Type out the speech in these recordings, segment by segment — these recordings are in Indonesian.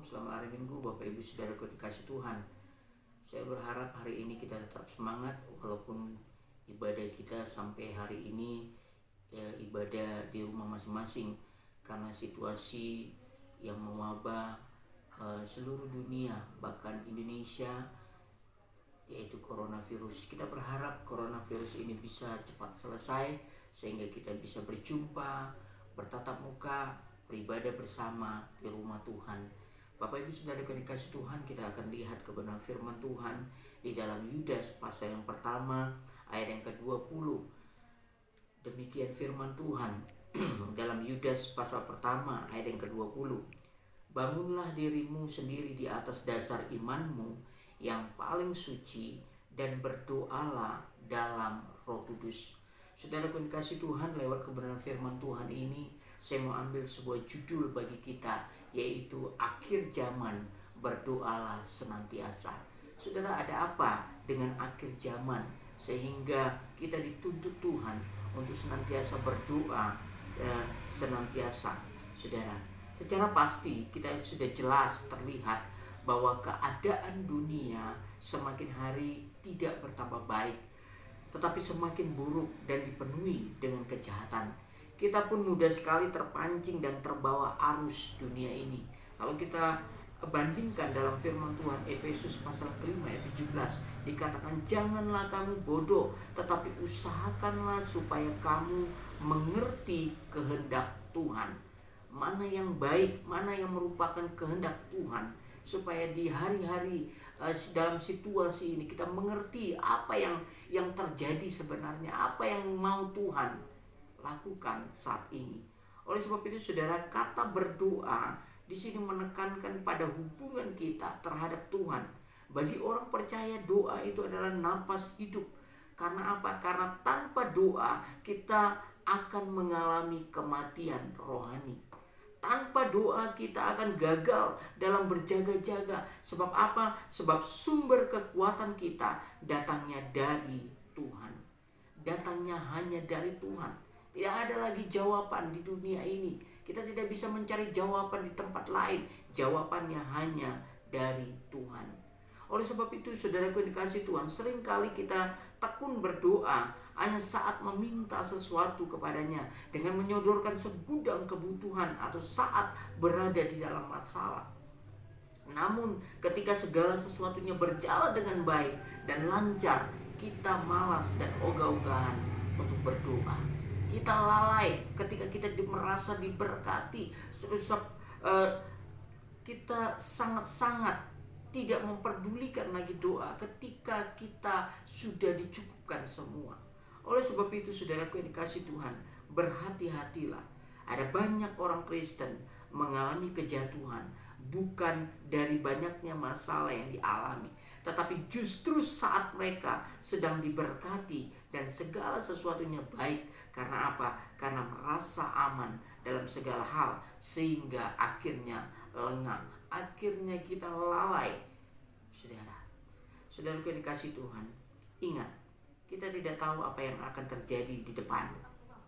selamat hari Minggu Bapak Ibu Saudaraku dikasih Tuhan. Saya berharap hari ini kita tetap semangat walaupun ibadah kita sampai hari ini ibadah di rumah masing-masing karena situasi yang mewabah seluruh dunia, bahkan Indonesia, yaitu coronavirus. Kita berharap coronavirus ini bisa cepat selesai sehingga kita bisa berjumpa, bertatap muka, beribadah bersama di rumah Tuhan. Bapak Ibu Saudara yang dikasih Tuhan, kita akan lihat kebenaran firman Tuhan di dalam Yudas pasal yang pertama ayat yang ke-20. Demikian firman Tuhan dalam Yudas pasal pertama ayat yang ke-20. Bangunlah dirimu sendiri di atas dasar imanmu yang paling suci dan berdoalah dalam Roh Kudus. Saudara yang dikasih Tuhan, lewat kebenaran firman Tuhan ini saya mau ambil sebuah judul bagi kita, yaitu akhir zaman, berdoalah senantiasa. Saudara, ada apa dengan akhir zaman sehingga kita dituntut Tuhan untuk senantiasa berdoa, senantiasa? Saudara, secara pasti kita sudah jelas terlihat bahwa keadaan dunia semakin hari tidak bertambah baik, tetapi semakin buruk dan dipenuhi dengan kejahatan. Kita pun mudah sekali terpancing dan terbawa arus dunia ini. Kalau kita bandingkan dalam firman Tuhan Efesus pasal ke-5 ayat 17, dikatakan janganlah kamu bodoh, tetapi usahakanlah supaya kamu mengerti kehendak Tuhan. Mana yang baik, mana yang merupakan kehendak Tuhan, supaya di hari-hari dalam situasi ini kita mengerti apa yang terjadi sebenarnya, apa yang mau Tuhan lakukan saat ini. Oleh sebab itu saudara, kata berdoa di sini menekankan pada hubungan kita terhadap Tuhan. Bagi orang percaya, doa itu adalah napas hidup. Karena apa? Karena tanpa doa kita akan mengalami kematian rohani. Tanpa doa kita akan gagal dalam berjaga-jaga. Sebab apa? Sebab sumber kekuatan kita datangnya dari Tuhan. Datangnya hanya dari Tuhan. Tidak ada lagi jawaban di dunia ini. Kita tidak bisa mencari jawaban di tempat lain. Jawabannya hanya dari Tuhan. Oleh sebab itu saudaraku yang dikasih Tuhan, seringkali kita tekun berdoa hanya saat meminta sesuatu kepadanya, dengan menyodorkan segudang kebutuhan, atau saat berada di dalam masalah. Namun ketika segala sesuatunya berjalan dengan baik dan lancar, kita malas dan ogah-ogahan untuk berdoa. Kita lalai ketika kita merasa diberkati. Kita sangat-sangat tidak memperdulikan lagi doa ketika kita sudah dicukupkan semua. Oleh sebab itu saudaraku yang dikasih Tuhan, berhati-hatilah. Ada banyak orang Kristen mengalami kejatuhan bukan dari banyaknya masalah yang dialami, tetapi justru saat mereka sedang diberkati dan segala sesuatunya baik. Karena apa? Karena merasa aman dalam segala hal, sehingga akhirnya lengah, akhirnya kita lalai. Saudaraku yang dikasih Tuhan, ingat, kita tidak tahu apa yang akan terjadi di depan,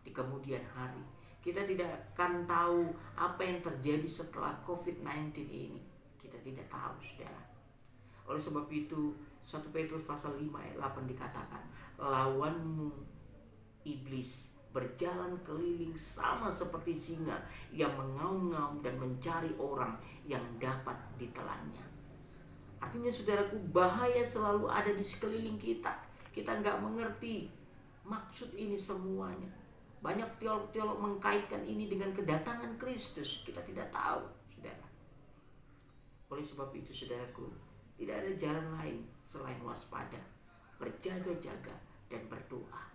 di kemudian hari. Kita tidak akan tahu apa yang terjadi setelah COVID-19 ini. Kita tidak tahu, saudara. Oleh sebab itu 1 Petrus pasal 5 ayat 8 dikatakan, lawanmu iblis berjalan keliling sama seperti singa yang mengaum-ngaum dan mencari orang yang dapat ditelannya. Artinya saudaraku, bahaya selalu ada di sekeliling kita. Kita nggak mengerti maksud ini semuanya. Banyak teolog-teolog mengkaitkan ini dengan kedatangan Kristus. Kita tidak tahu, saudara. Oleh sebab itu saudaraku, tidak ada jalan lain selain waspada, berjaga-jaga, dan berdoa.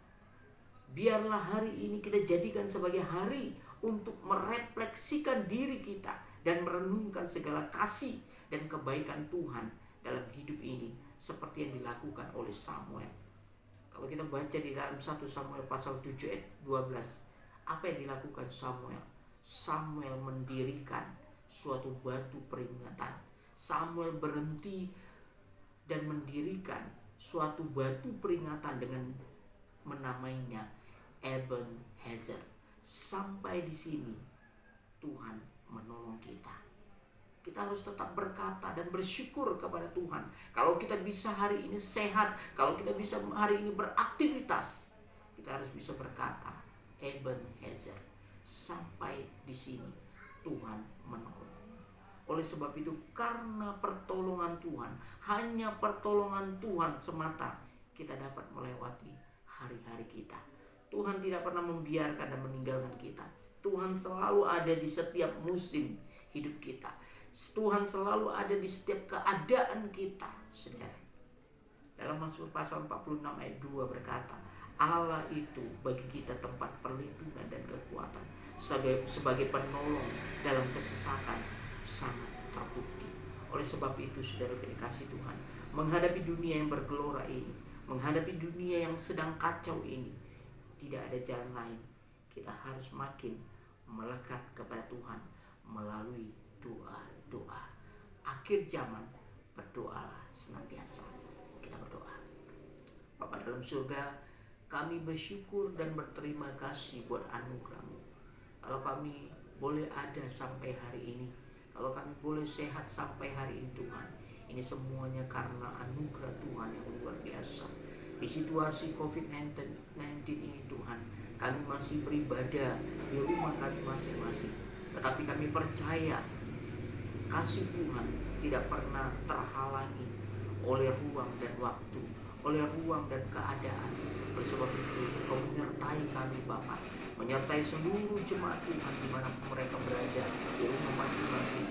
Biarlah hari ini kita jadikan sebagai hari untuk merefleksikan diri kita dan merenungkan segala kasih dan kebaikan Tuhan dalam hidup ini, seperti yang dilakukan oleh Samuel. Kalau kita baca di dalam 1 Samuel pasal 7 ayat 12, apa yang dilakukan Samuel? Samuel mendirikan suatu batu peringatan. Samuel berhenti dan mendirikan suatu batu peringatan dengan menamainya Ebenezer. Sampai di sini Tuhan menolong kita. Kita harus tetap berkata dan bersyukur kepada Tuhan. Kalau kita bisa hari ini sehat, kalau kita bisa hari ini beraktivitas, kita harus bisa berkata, Ebenezer, sampai di sini Tuhan menolong. Oleh sebab itu, karena pertolongan Tuhan, hanya pertolongan Tuhan semata, kita dapat melewati hari-hari kita. Tuhan tidak pernah membiarkan dan meninggalkan kita. Tuhan selalu ada di setiap musim hidup kita. Tuhan selalu ada di setiap keadaan kita, saudara. Dalam Mazmur pasal 46 ayat 2 berkata, Allah itu bagi kita tempat perlindungan dan kekuatan, sebagai penolong dalam kesesakan sangat terbukti. Oleh sebab itu, saudara dikasihi Tuhan, menghadapi dunia yang bergelora ini, menghadapi dunia yang sedang kacau ini, tidak ada jalan lain. Kita harus makin melekat kepada Tuhan melalui doa. Akhir zaman, berdoalah senantiasa. Kita berdoa. Bapa dalam surga, kami bersyukur dan berterima kasih buat anugerah-Mu. Kalau kami boleh ada sampai hari ini, kalau kami boleh sehat sampai hari ini Tuhan, ini semuanya karena anugerah Tuhan yang luar biasa. Di situasi COVID-19 ini Tuhan, kami masih beribadah di rumah kami masing-masing. Tetapi kami percaya kasih Tuhan tidak pernah terhalangi oleh ruang dan waktu, oleh ruang dan keadaan. Oleh sebab itu, Kau menyertai kami Bapa, menyertai seluruh jemaat Tuhan dimanapun mereka berada, di rumah masing-masing,